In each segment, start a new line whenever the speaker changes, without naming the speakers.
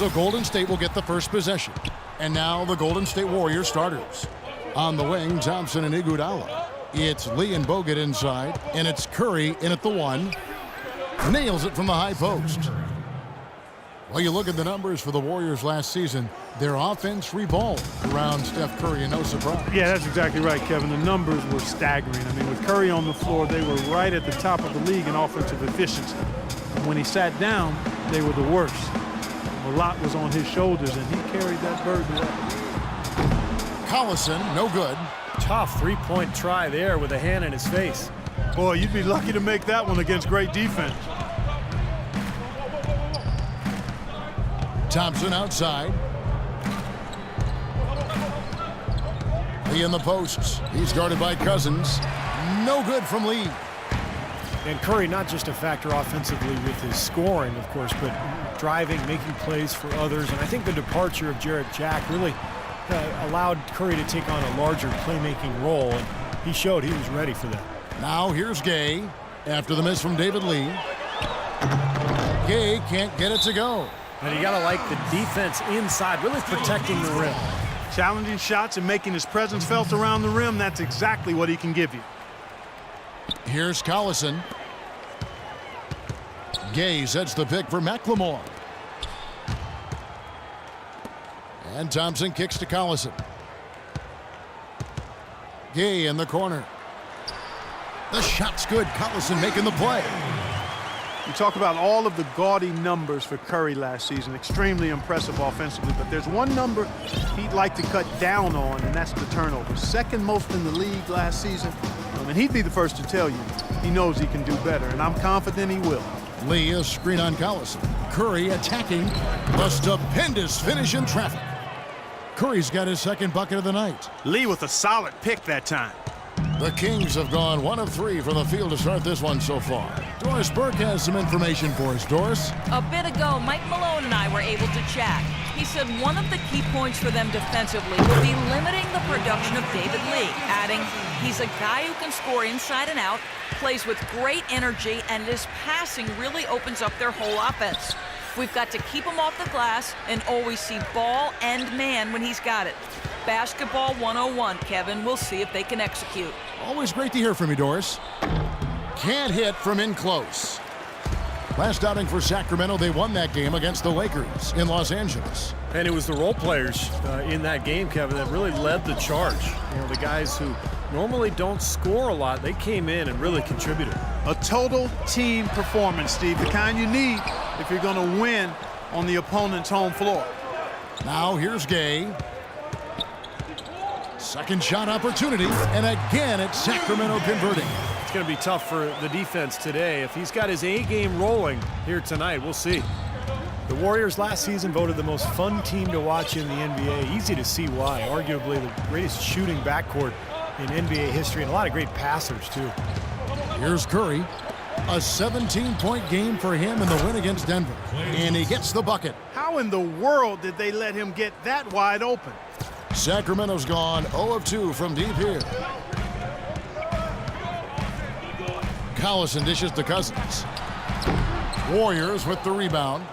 So Golden State will get the first possession. And now the Golden State Warriors starters. On the wing, Thompson and Iguodala. It's Lee and Bogut inside, and it's Curry in at the 1. Nails it from the high post. Well, you look at the numbers for the Warriors last season, their offense revolved around Steph Curry, and no surprise.
Yeah, that's exactly right, Kevin. The numbers were staggering. I mean, with Curry on the floor, they were right at the top of the league in offensive efficiency. And when he sat down, they were the worst. A lot was on his shoulders, and he carried that burden well.
Collison, no good.
Tough three-point try there with a hand in his face.
Boy, you'd be lucky to make that one against great defense.
Thompson outside. Lee in the posts. He's guarded by Cousins. No good from Lee.
And Curry not just a factor offensively with his scoring, of course, but driving, making plays for others. And I think the departure of Jarrett Jack really allowed Curry to take on a larger playmaking role, and he showed he was ready for that.
Now here's Gay after the miss from David Lee. Gay can't get it to go.
And you gotta like the defense inside, really protecting the rim.
Challenging shots and making his presence felt around the rim, that's exactly what he can give you.
Here's Collison. Gay sets the pick for McLemore. And Thompson kicks to Collison. Gay in the corner. The shot's good. Collison making the play.
You talk about all of the gaudy numbers for Curry last season. Extremely impressive offensively. But there's one number he'd like to cut down on, and that's the turnovers. Second most in the league last season. And he'd be the first to tell you he knows he can do better, and I'm confident he will.
Lee, a screen on Collison. Curry attacking. A stupendous finish in traffic. Curry's got his second bucket of the night.
Lee with a solid pick that time.
The Kings have gone 1 of 3 from the field to start this one so far. Doris Burke has some information for us. Doris?
A bit ago, Mike Malone and I were able to chat. He said one of the key points for them defensively will be limiting the production of David Lee, adding, he's a guy who can score inside and out, plays with great energy, and his passing really opens up their whole offense. We've got to keep him off the glass and always see ball and man when he's got it. Basketball 101, Kevin. We'll see if they can execute.
Always great to hear from you, Doris. Can't hit from in close. Last outing for Sacramento, they won that game against the Lakers in Los Angeles.
And it was the role players in that game, Kevin, that really led the charge. You know, the guys who normally don't score a lot, they came in and really contributed.
A total team performance, Steve, the kind you need if you're going to win on the opponent's home floor.
Now here's Gay. Second shot opportunity, and again it's Sacramento converting.
It's going to be tough for the defense today. If he's got his A game rolling here tonight, we'll see. The Warriors last season voted the most fun team to watch in the NBA. Easy to see why. Arguably the greatest shooting backcourt in NBA history, and a lot of great passers too.
Here's Curry. A 17-point game for him in the win against Denver. And he gets the bucket.
How in the world did they let him get that wide open?
Sacramento's gone 0 of 2 from deep here. Collison dishes to Cousins. Warriors with the rebound.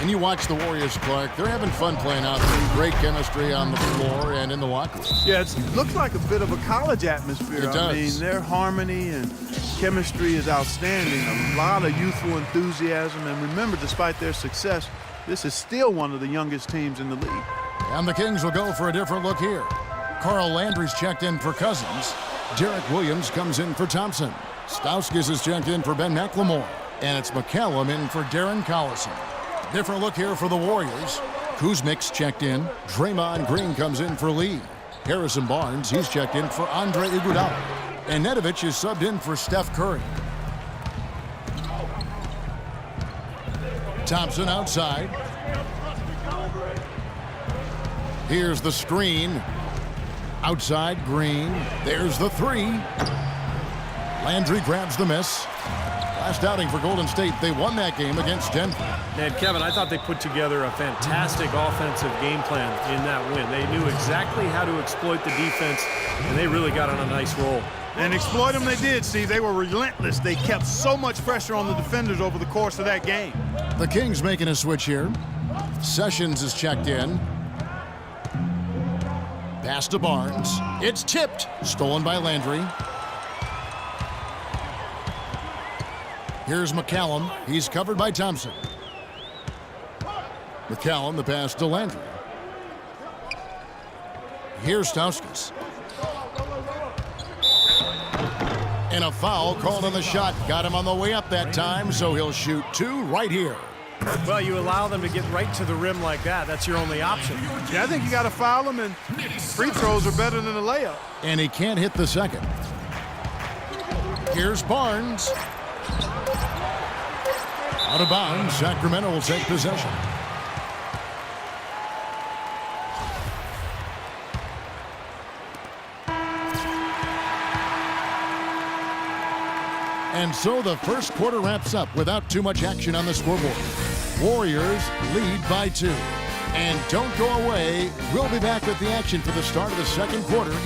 And you watch the Warriors, Clark. They're having fun playing out there. Great chemistry on the floor and in the locker room.
Yeah, it looks like a bit of a college atmosphere.
It does.
I mean, their harmony and chemistry is outstanding. A lot of youthful enthusiasm. And remember, despite their success, this is still one of the youngest teams in the league.
And the Kings will go for a different look here. Carl Landry's checked in for Cousins. Derek Williams comes in for Thompson. Stauskas is checked in for Ben McLemore. And it's McCallum in for Darren Collison. Different look here for the Warriors. Kuzmic's checked in. Draymond Green comes in for Lee. Harrison Barnes, he's checked in for Andre Iguodala. And Nedovic is subbed in for Steph Curry. Thompson outside. Here's the screen. Outside, Green. There's the three. Landry grabs the miss. Last outing for Golden State, they won that game against Denver.
And Kevin, I thought they put together a fantastic offensive game plan in that win. They knew exactly how to exploit the defense, and they really got on a nice roll.
And exploit them they did, Steve. They were relentless. They kept so much pressure on the defenders over the course of that game.
The Kings making a switch here. Sessions is checked in. Pass to Barnes. It's tipped. Stolen by Landry. Here's McCallum. He's covered by Thompson. McCallum, the pass to Landry. Here's Stauskas. And a foul called on the shot. Got him on the way up that time, so he'll shoot 2 right here.
Well, you allow them to get right to the rim like that. That's your only option.
Yeah, I think you got to foul him, and free throws are better than a layup.
And he can't hit the second. Here's Barnes. Out of bounds, Sacramento will take possession. And so the first quarter wraps up without too much action on the scoreboard. Warriors lead by 2. And don't go away. We'll be back with the action for the start of the second quarter.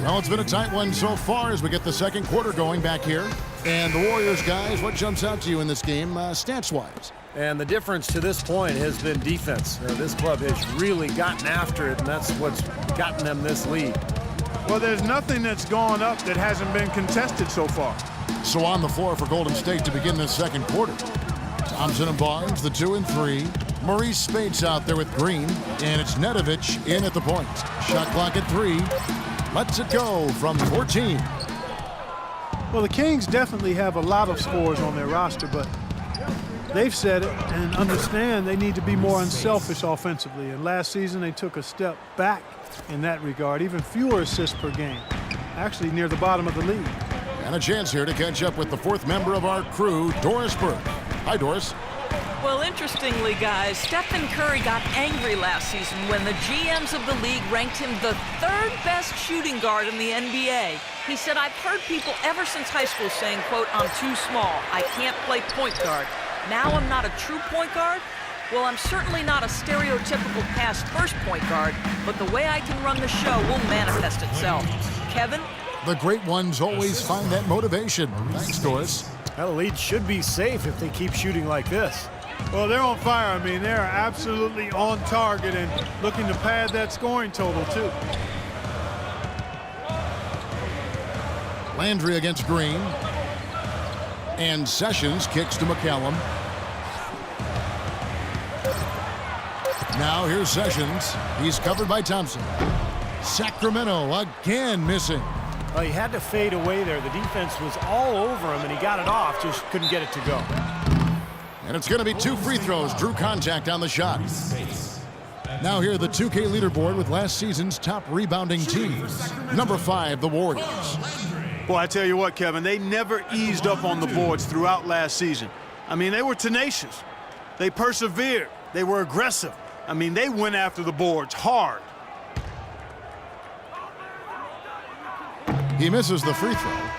Well, it's been a tight one so far as we get the second quarter going back here. And the Warriors, guys, what jumps out to you in this game stats-wise?
And the difference to this point has been defense. This club has really gotten after it, and that's what's gotten them this lead.
Well, there's nothing that's gone up that hasn't been contested so far.
So on the floor for Golden State to begin this second quarter. Thompson and Barnes, the 2 and 3. Maurice Spates out there with Green. And it's Nedovic in at the point. Shot clock at 3. Lets it go from 14.
Well, the Kings definitely have a lot of scores on their roster, but they've said it and understand they need to be more unselfish offensively. And last season, they took a step back in that regard, even fewer assists per game, actually near the bottom of the league.
And a chance here to catch up with the 4th member of our crew, Doris Burke. Hi, Doris.
Well, interestingly, guys, Stephen Curry got angry last season when the GMs of the league ranked him the 3rd best shooting guard in the NBA. He said, "I've heard people ever since high school saying, quote, I'm too small. I can't play point guard. Now I'm not a true point guard? Well, I'm certainly not a stereotypical pass-first point guard, but the way I can run the show will manifest itself." Kevin?
The great ones always find that motivation. Thanks, Doris.
Well, the lead should be safe if they keep shooting like this.
Well, they're on fire. I mean, they're absolutely on target and looking to pad that scoring total, too.
Landry against Green. And Sessions kicks to McCallum. Now here's Sessions. He's covered by Thompson. Sacramento again missing.
Well, he had to fade away there. The defense was all over him, and he got it off, just couldn't get it to go.
And it's going to be 2 free throws. Drew contact on the shot. Now here the 2K leaderboard with last season's top rebounding team. Number 5, the Warriors.
Boy, I tell you what, Kevin, they never eased up on the boards throughout last season. I mean, they were tenacious. They persevered. They were aggressive. I mean, they went after the boards hard.
He misses the free throw.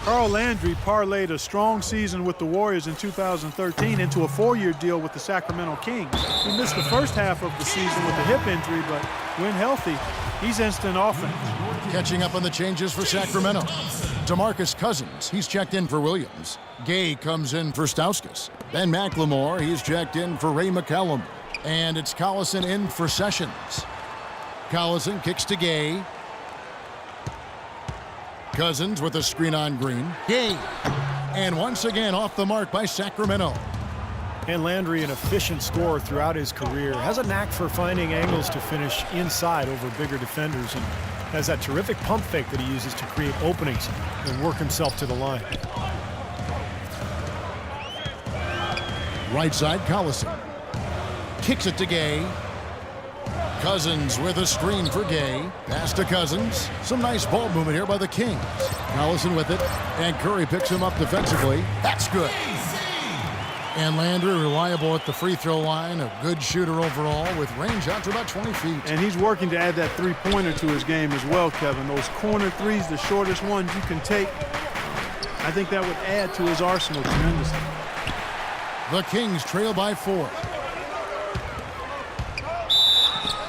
Carl Landry parlayed a strong season with the Warriors in 2013 into a 4-year deal with the Sacramento Kings. He missed the first half of the season with a hip injury, but when healthy, he's instant offense.
Catching up on the changes for Sacramento. DeMarcus Cousins, he's checked in for Williams. Gay comes in for Stauskas. Ben McLemore, he's checked in for Ray McCallum. And it's Collison in for Sessions. Collison kicks to Gay. Cousins with a screen on Green. Gay. And once again off the mark by Sacramento.
And Landry, an efficient scorer throughout his career, has a knack for finding angles to finish inside over bigger defenders, and has that terrific pump fake that he uses to create openings and work himself to the line.
Right side, Collison. Kicks it to Gay. Cousins with a screen for Gay. Pass to Cousins. Some nice ball movement here by the Kings. Collison with it. And Curry picks him up defensively. That's good. And Landry reliable at the free throw line. A good shooter overall with range out to about 20 feet.
And he's working to add that three-pointer to his game as well, Kevin. Those corner threes, the shortest ones you can take, I think that would add to his arsenal tremendously.
The Kings trail by 4.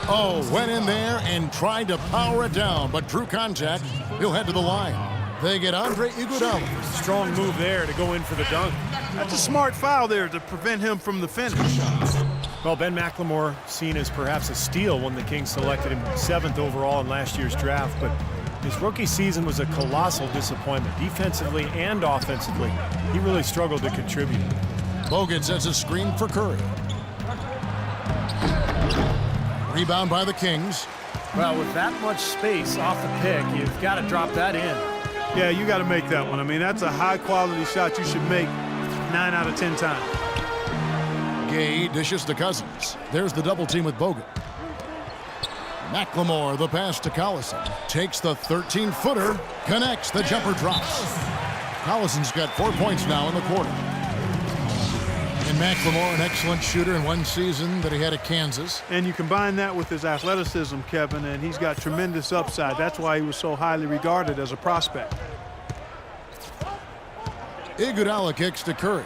Oh, went in there and tried to power it down, but drew contact. He'll head to the line. They get Andre Iguodala.
Strong move there to go in for the dunk.
That's a smart foul there to prevent him from the finish.
Well, Ben McLemore seen as perhaps a steal when the Kings selected him 7th overall in last year's draft, but his rookie season was a colossal disappointment, defensively and offensively. He really struggled to contribute.
Bogut sets a screen for Curry. Rebound by the Kings.
Well, with that much space off the pick, you've got to drop that in.
Yeah, you got to make that one. I mean, that's a high-quality shot you should make 9 out of 10 times.
Gay dishes to Cousins. There's the double team with Bogut. McLemore, the pass to Collison. Takes the 13-footer, connects, the jumper drops. Collison's got 4 points now in the quarter. And McLemore, an excellent shooter in one season that he had at Kansas.
And you combine that with his athleticism, Kevin, and he's got tremendous upside. That's why he was so highly regarded as a prospect.
Iguodala kicks to Curry.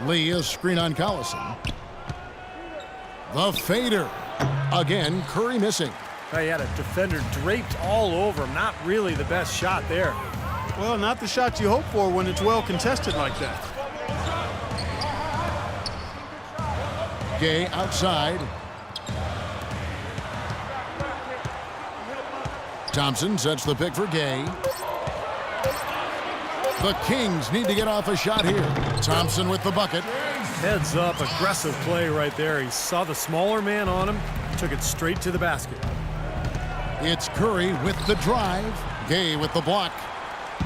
Lee, a screen on Collison. The fader. Again, Curry missing.
He had a defender draped all over him. Not really the best shot there.
Well, not the shot you hope for when it's well contested like that.
Gay outside. Thompson sets the pick for Gay. The Kings need to get off a shot here. Thompson with the bucket.
Heads up, aggressive play right there. He saw the smaller man on him, took it straight to the basket.
It's Curry with the drive. Gay with the block.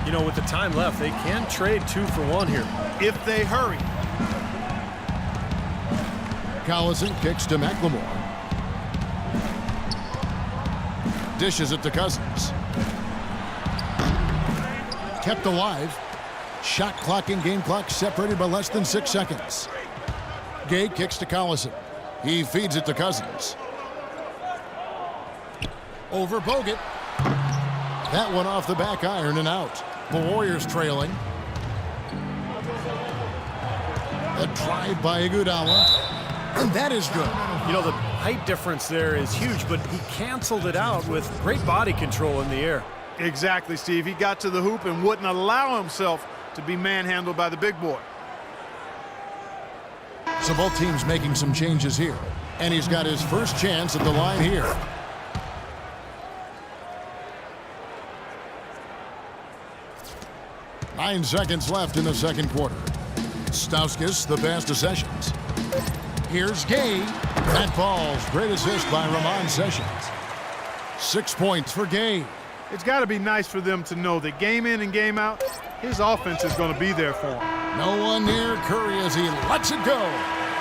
You know, with the time left, they can trade 2 for 1 here.
If they hurry.
Collison kicks to McLemore. Dishes it to Cousins. Kept alive. Shot clock and game clock separated by less than 6 seconds. Gay kicks to Collison. He feeds it to Cousins. Over Bogut. That one off the back iron and out. The Warriors trailing. A drive by Iguodala. And that is good.
You know, the height difference there is huge, but he canceled it out with great body control in the air.
Exactly, Steve. He got to the hoop and wouldn't allow himself to be manhandled by the big boy.
So both teams making some changes here. And he's got his first chance at the line here. Nine seconds left in the second quarter. Stauskas, the pass to Sessions. Here's Gay. That falls. Great assist by Ramon Sessions. 6 points for Gay.
It's got to be nice for them to know that game in and game out, his offense is going to be there for him.
No one near Curry as he lets it go.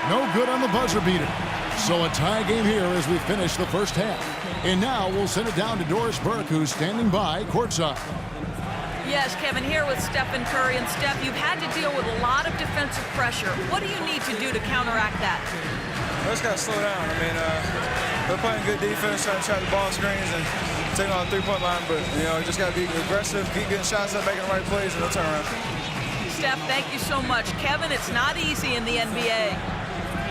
No good on the buzzer beater. So a tie game here as we finish the first half. And now we'll send it down to Doris Burke, who's standing by courtside.
Yes, Kevin, here with Stephen Curry. And Steph, you've had to deal with a lot of defensive pressure. What do you need to do to counteract that?
We just got to slow down. I mean, we're playing good defense, trying to trap the ball screens and taking on the three-point line. But, you know, just got to be aggressive, keep getting shots up, making the right plays, and we'll turn around.
Steph, thank you so much. Kevin, it's not easy in the NBA.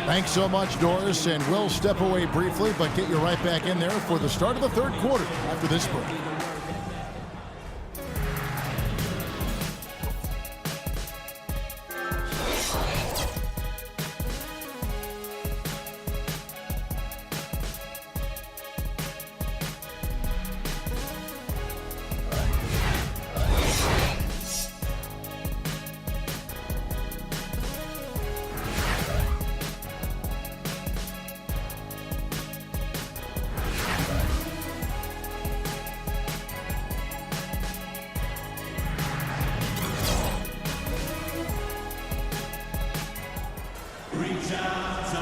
Thanks so much, Doris. And we'll step away briefly, but get you right back in there for the start of the third quarter after this break.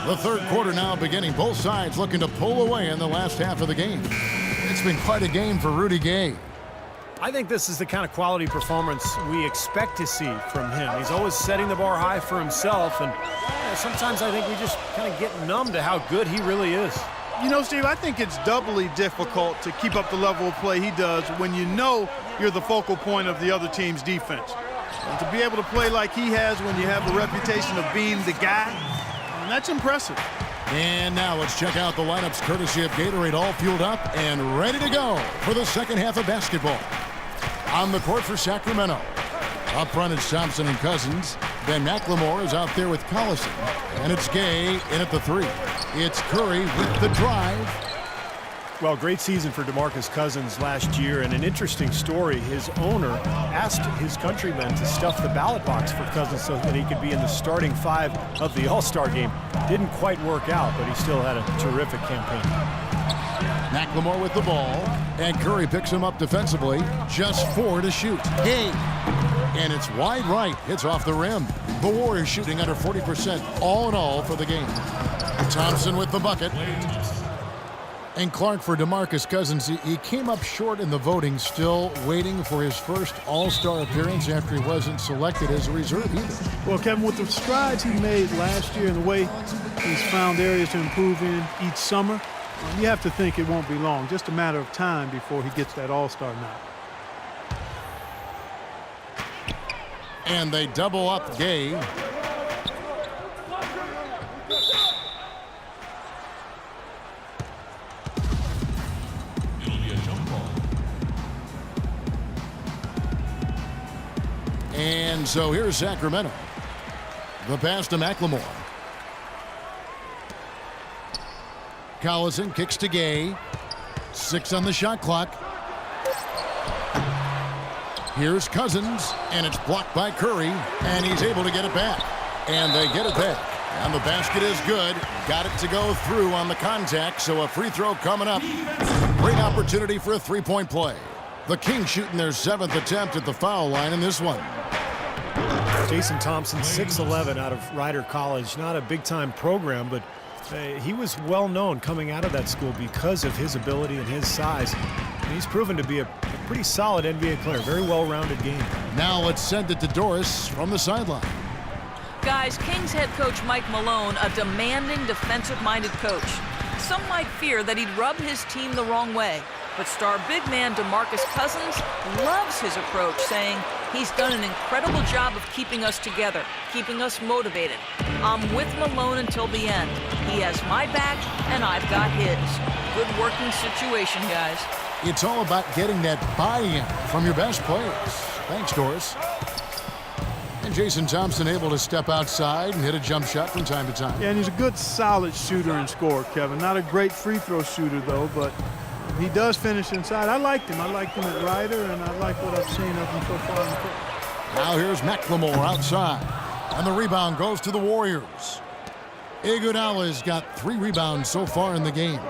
The third quarter now beginning. Both sides looking to pull away in the last half of the game. It's been quite a game for Rudy Gay.
I think this is the kind of quality performance we expect to see from him. He's always setting the bar high for himself, and sometimes I think we just kind of get numb to how good he really is.
You know, Steve, I think it's doubly difficult to keep up the level of play he does when you know you're the focal point of the other team's defense. And to be able to play like he has when you have a reputation of being the guy, that's impressive.
And now let's check out the lineups courtesy of Gatorade, all fueled up and ready to go for the second half of basketball. On the court for Sacramento. Up front it's Thompson and Cousins. Ben McLemore is out there with Collison. And it's Gay in at the 3. It's Curry with the drive.
Well, great season for DeMarcus Cousins last year, and an interesting story. His owner asked his countrymen to stuff the ballot box for Cousins so that he could be in the starting 5 of the All-Star game. Didn't quite work out, but he still had a terrific campaign.
McLemore with the ball, and Curry picks him up defensively. Just 4 to shoot. Hey! And it's wide right. Hits off the rim. The Warriors shooting under 40% all in all for the game. Thompson with the bucket. And Clark for DeMarcus Cousins. He came up short in the voting, still waiting for his first All-Star appearance after he wasn't selected as a reserve either.
Well, Kevin, with the strides he made last year and the way he's found areas to improve in each summer, you have to think it won't be long, just a matter of time before he gets that All-Star nod.
And they double up Gay. And so here's Sacramento. The pass to McLemore. Collison kicks to Gay. 6 on the shot clock. Here's Cousins, and it's blocked by Curry, and he's able to get it back. And they get it back. And the basket is good. Got it to go through on the contact, so a free throw coming up. Great opportunity for a three-point play. The Kings shooting their 7th attempt at the foul line in this one.
Jason Thompson, 6'11" out of Rider College. Not a big-time program, but he was well-known coming out of that school because of his ability and his size. And he's proven to be a pretty solid NBA player. Very well-rounded game.
Now let's send it to Doris from the sideline.
Guys, Kings head coach Mike Malone, a demanding, defensive-minded coach. Some might fear that he'd rub his team the wrong way. But star big man DeMarcus Cousins loves his approach, saying he's done an incredible job of keeping us together, keeping us motivated. I'm with Malone until the end. He has my back, and I've got his. Good working situation, guys.
It's all about getting that buy-in from your best players. Thanks, Doris. And Jason Thompson able to step outside and hit a jump shot from time to time.
Yeah, and he's a good, solid shooter and scorer, Kevin. Not a great free throw shooter, though, but he does finish inside. I liked him. I liked him at Rider, and I like what I've seen of him so far in the court.
Now here's McLemore outside. And the rebound goes to the Warriors. Iguodala's got 3 rebounds so far in the game.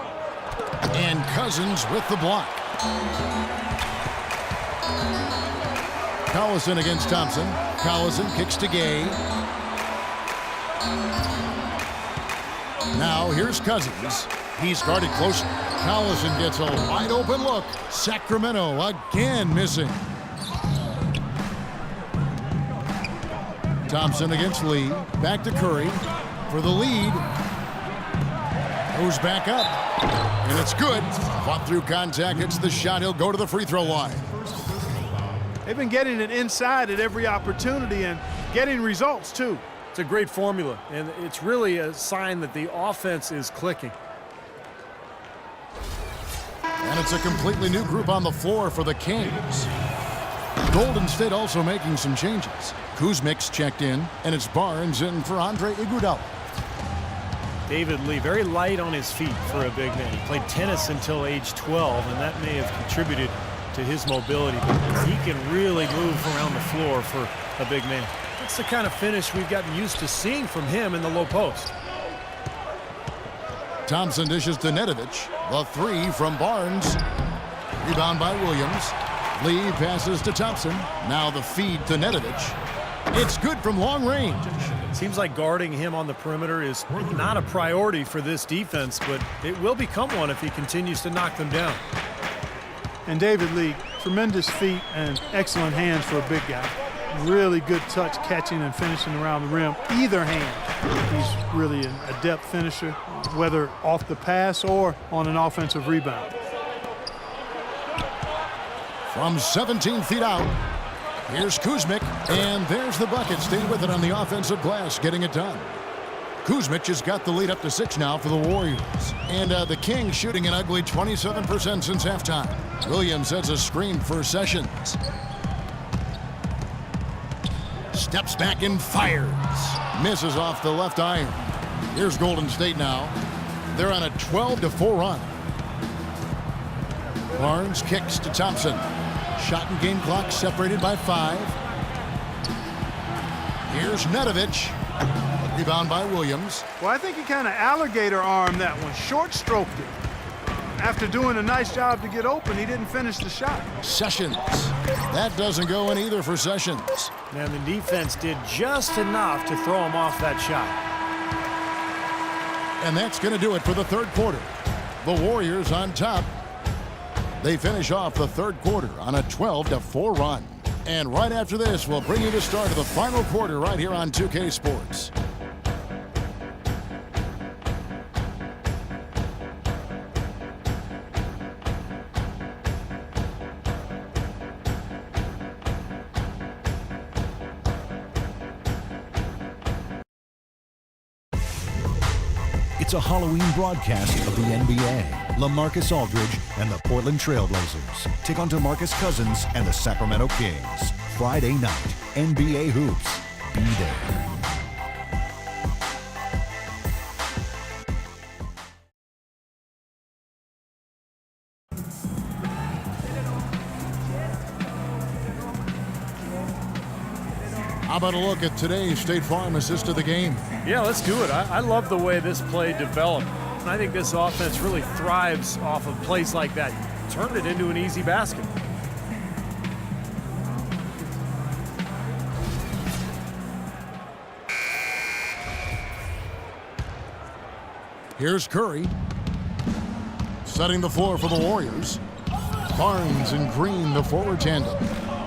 And Cousins with the block. Collison against Thompson. Collison kicks to Gay. Now here's Cousins. He's guarded close. Collison gets a wide open look. Sacramento again missing. Thompson against Lee. Back to Curry for the lead. Goes back up. And it's good. Fought through contact. Hits the shot. He'll go to the free throw line.
They've been getting it inside at every opportunity and getting results, too.
It's a great formula, and it's really a sign that the offense is clicking.
And it's a completely new group on the floor for the Kings. Golden State also making some changes. Kuzmic's checked in, and it's Barnes in for Andre Iguodala.
David Lee, very light on his feet for a big man. He played tennis until age 12, and that may have contributed to his mobility, but he can really move around the floor for a big man. That's the kind of finish we've gotten used to seeing from him in the low post.
Thompson dishes to Nedovic. The 3 from Barnes. Rebound by Williams. Lee passes to Thompson. Now the feed to Nedovic. It's good from long range.
Seems like guarding him on the perimeter is not a priority for this defense, but it will become one if he continues to knock them down.
And David Lee, tremendous feet and excellent hands for a big guy. Really good touch, catching and finishing around the rim. Either hand, he's really an adept finisher, whether off the pass or on an offensive rebound.
From 17 feet out, here's Kuzmic, and there's the bucket. Stayed with it on the offensive glass, getting it done. Kuzmic has got the lead up to 6 now for the Warriors. And the Kings shooting an ugly 27% since halftime. Williams sets a screen for Sessions. Steps back and fires. Misses off the left iron. Here's Golden State now. They're on a 12-4 run. Barnes kicks to Thompson. Shot and game clock separated by 5. Here's Nedovic. Rebound by Williams.
Well, I think he kind of alligator armed that one, short stroked it. After doing a nice job to get open, he didn't finish the shot.
Sessions. That doesn't go in either for Sessions.
And the defense did just enough to throw him off that shot.
And that's going to do it for the third quarter. The Warriors on top. They finish off the third quarter on a 12-4 run. And right after this, we'll bring you the start of the final quarter right here on 2K Sports.
It's a Halloween broadcast of the NBA. LaMarcus Aldridge and the Portland Trail Blazers take on DeMarcus Cousins and the Sacramento Kings. Friday night, NBA Hoops. Be there.
How about a look at today's State Farm assist of the game?
Yeah, let's do it. I love the way this play developed. And I think this offense really thrives off of plays like that. Turned it into an easy basket.
Here's Curry. Setting the floor for the Warriors. Barnes and Green, the forward tandem.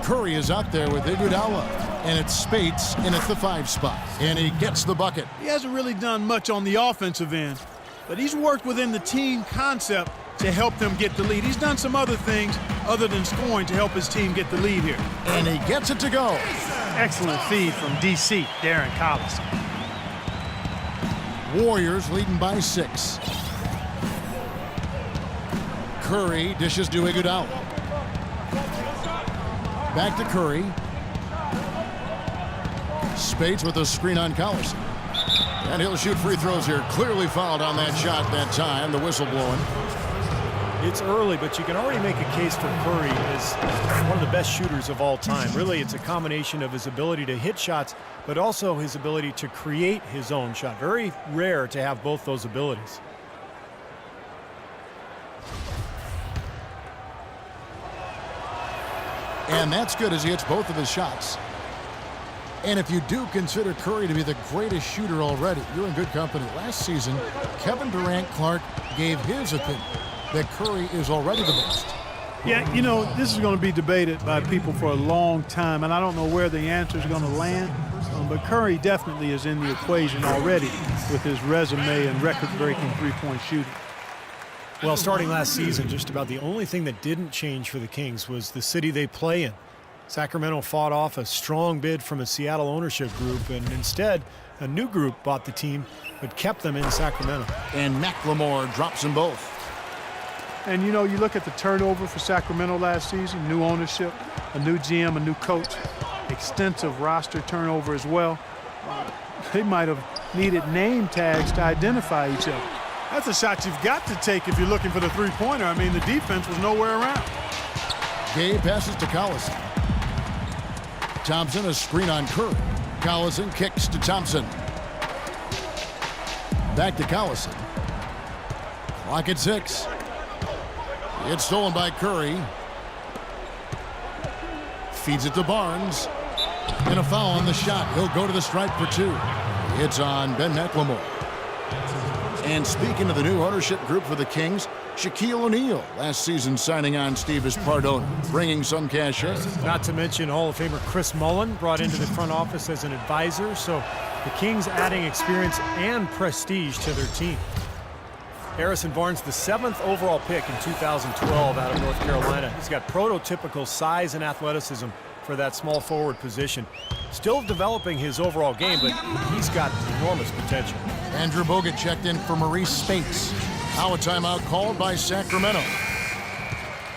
Curry is out there with Iguodala. And it's Spates in at the 5 spot. And he gets the bucket.
He hasn't really done much on the offensive end, but he's worked within the team concept to help them get the lead. He's done some other things other than scoring to help his team get the lead here.
And he gets it to go.
Excellent feed from DC, Darren Collison.
Warriors leading by 6. Curry dishes to Iguodala. Back to Curry. Spates with a screen on Collison. And he'll shoot free throws here. Clearly fouled on that shot that time. The whistle blowing.
It's early, but you can already make a case for Curry as one of the best shooters of all time. Really, it's a combination of his ability to hit shots, but also his ability to create his own shot. Very rare to have both those abilities.
And that's good as he hits both of his shots. And if you do consider Curry to be the greatest shooter already, you're in good company. Last season, Kevin Durant Clark gave his opinion that Curry is already the best.
Yeah, you know, this is going to be debated by people for a long time, and I don't know where the answer is going to land. But Curry definitely is in the equation already with his resume and record-breaking three-point shooting.
Well, starting last season, just about the only thing that didn't change for the Kings was the city they play in. Sacramento fought off a strong bid from a Seattle ownership group, and instead, a new group bought the team but kept them in Sacramento.
And McLemore drops them both.
And, you know, you look at the turnover for Sacramento last season, new ownership, a new GM, a new coach, extensive roster turnover as well. They might have needed name tags to identify each other. That's a shot you've got to take if you're looking for the three-pointer. I mean, the defense was nowhere around.
Gabe passes to Collison. Thompson, a screen on Curry. Collison kicks to Thompson. Back to Collison. Clock at 6. It's stolen by Curry. Feeds it to Barnes. And a foul on the shot. He'll go to the stripe for 2. It's on Ben McLemore. And speaking of the new ownership group for the Kings, Shaquille O'Neal, last season signing on Steve as part owner, bringing some cachet.
Not to mention Hall of Famer Chris Mullin brought into the front office as an advisor, so the Kings adding experience and prestige to their team. Harrison Barnes, the 7th overall pick in 2012 out of North Carolina. He's got prototypical size and athleticism for that small forward position. Still developing his overall game, but he's got enormous potential.
Andrew Bogut checked in for Maurice Spates. Now a timeout called by Sacramento.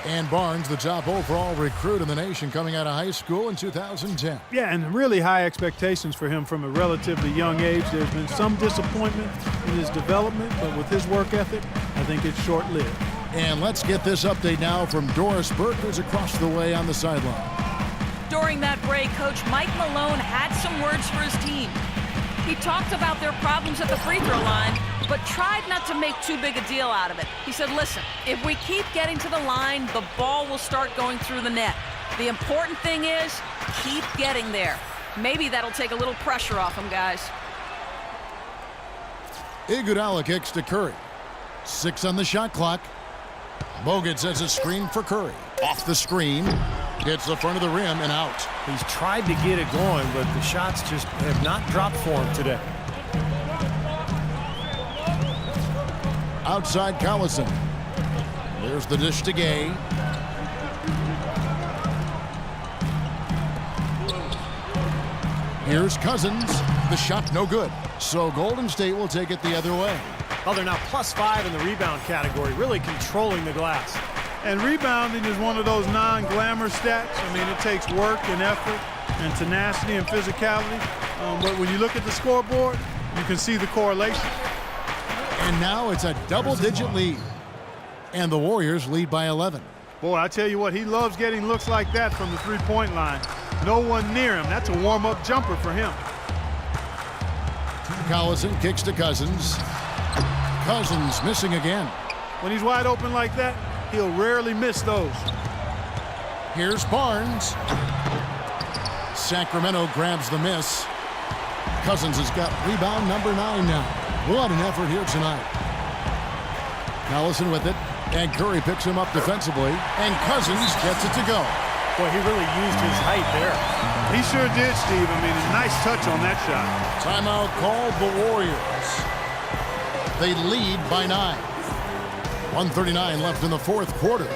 And Barnes, the top overall recruit in the nation, coming out of high school in 2010.
Yeah, and really high expectations for him from a relatively young age. There's been some disappointment in his development, but with his work ethic, I think it's short-lived.
And let's get this update now from Doris Burke, who's across the way on the sideline.
During that break, Coach Mike Malone had some words for his team. He talked about their problems at the free throw line, but tried not to make too big a deal out of it. He said, listen, if we keep getting to the line, the ball will start going through the net. The important thing is keep getting there. Maybe that'll take a little pressure off him, guys.
Iguodala kicks to Curry. 6 on the shot clock. Bogut sets a screen for Curry. Off the screen. Hits the front of the rim and out.
He's tried to get it going, but the shots just have not dropped for him today.
Outside Collison. There's the dish to Gay. Here's Cousins. The shot no good. So Golden State will take it the other way.
Oh, they're now +5 in the rebound category, really controlling the glass.
And rebounding is one of those non-glamour stats. I mean, it takes work and effort and tenacity and physicality. But when you look at the scoreboard, you can see the correlation.
And now it's a double-digit lead. And the Warriors lead by 11.
Boy, I tell you what, he loves getting looks like that from the three-point line. No one near him. That's a warm-up jumper for him.
Collison kicks to Cousins. Cousins missing again.
When he's wide open like that, he'll rarely miss those.
Here's Barnes. Sacramento grabs the miss. Cousins has got rebound number 9 now. What an effort here tonight. Collison with it, and Curry picks him up defensively, and Cousins gets it to go.
Boy, he really used his height there.
He sure did, Steve. I mean, a nice touch on that shot.
Timeout called the Warriors. They lead by 9. 1:39 left in the fourth quarter.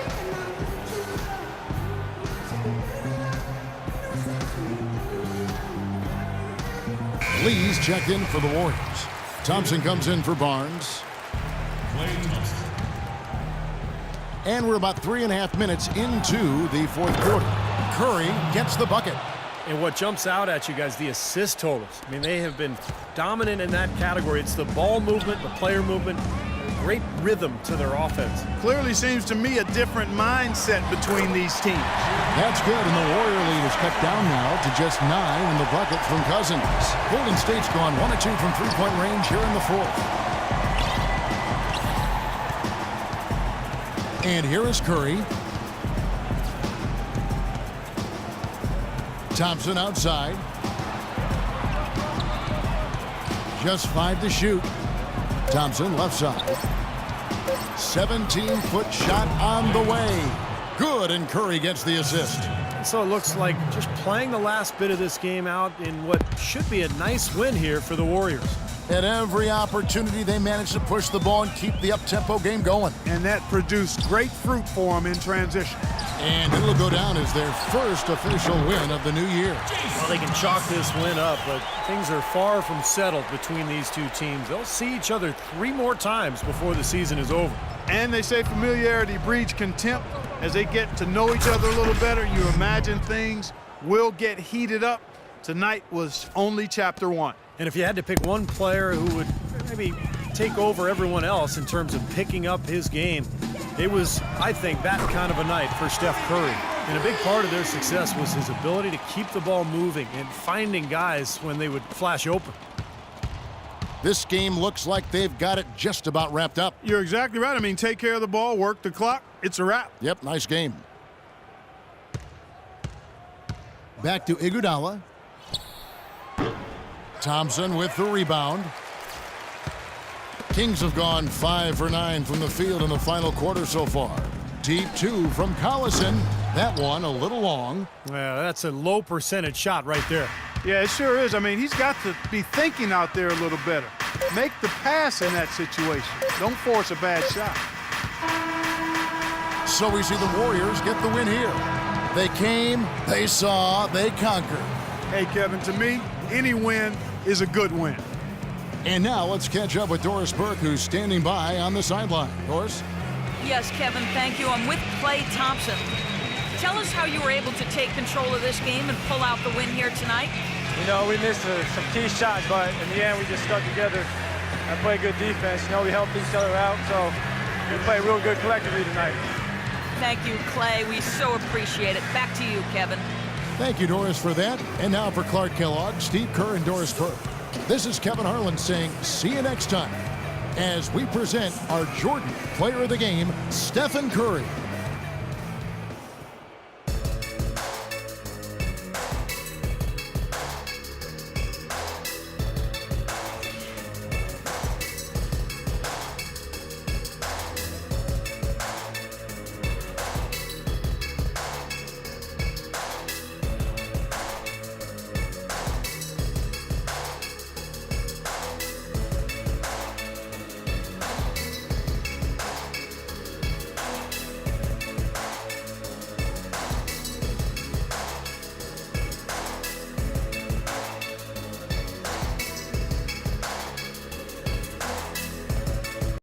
Lee's checked in for the Warriors. Thompson comes in for Barnes. And we're about 3.5 minutes into the fourth quarter. Curry gets the bucket.
And what jumps out at you guys, the assist totals. I mean, they have been dominant in that category. It's the ball movement, the player movement, great rhythm to their offense.
Clearly seems to me a different mindset between these teams.
That's good, and the Warrior lead is cut down now to just 9 in the bucket from Cousins. Golden State's gone 1 of 2 from three-point range here in the fourth. And here is Curry. Thompson outside. Just 5 to shoot. Thompson left side. 17-foot shot on the way. Good, and Curry gets the assist.
So it looks like just playing the last bit of this game out in what should be a nice win here for the Warriors.
At every opportunity, they managed to push the ball and keep the up-tempo game going.
And that produced great fruit for them in transition.
And it'll go down as their first official win of the new year.
Well, they can chalk this win up, but things are far from settled between these two teams. They'll see each other 3 more times before the season is over.
And they say familiarity breeds contempt. As they get to know each other a little better, you imagine things will get heated up. Tonight was only chapter 1.
And if you had to pick one player who would maybe take over everyone else in terms of picking up his game, it was, I think, that kind of a night for Steph Curry. And a big part of their success was his ability to keep the ball moving and finding guys when they would flash open.
This game looks like they've got it just about wrapped up.
You're exactly right. I mean, take care of the ball, work the clock. It's a wrap.
Yep, nice game. Back to Iguodala. Thompson with the rebound. Kings have gone 5 for 9 from the field in the final quarter so far. Deep 2 from Collison. That one a little long.
Well, that's a low percentage shot right there.
Yeah, it sure is. I mean, he's got to be thinking out there a little better. Make the pass in that situation. Don't force a bad shot.
So we see the Warriors get the win here. They came, they saw, they conquered.
Hey, Kevin, to me, any win is a good win.
And now let's catch up with Doris Burke, who's standing by on the sideline. Doris?
Yes, Kevin, thank you. I'm with Klay Thompson. Tell us how you were able to take control of this game and pull out the win here tonight.
You know, we missed some key shots, but in the end, we just stuck together and played good defense. You know, we helped each other out, so we played real good collectively tonight.
Thank you, Klay. We so appreciate it. Back to you, Kevin.
Thank you, Doris, for that. And now for Clark Kellogg, Steve Kerr, and Doris Burke. This is Kevin Harlan saying see you next time as we present our Jordan Player of the Game, Stephen Curry.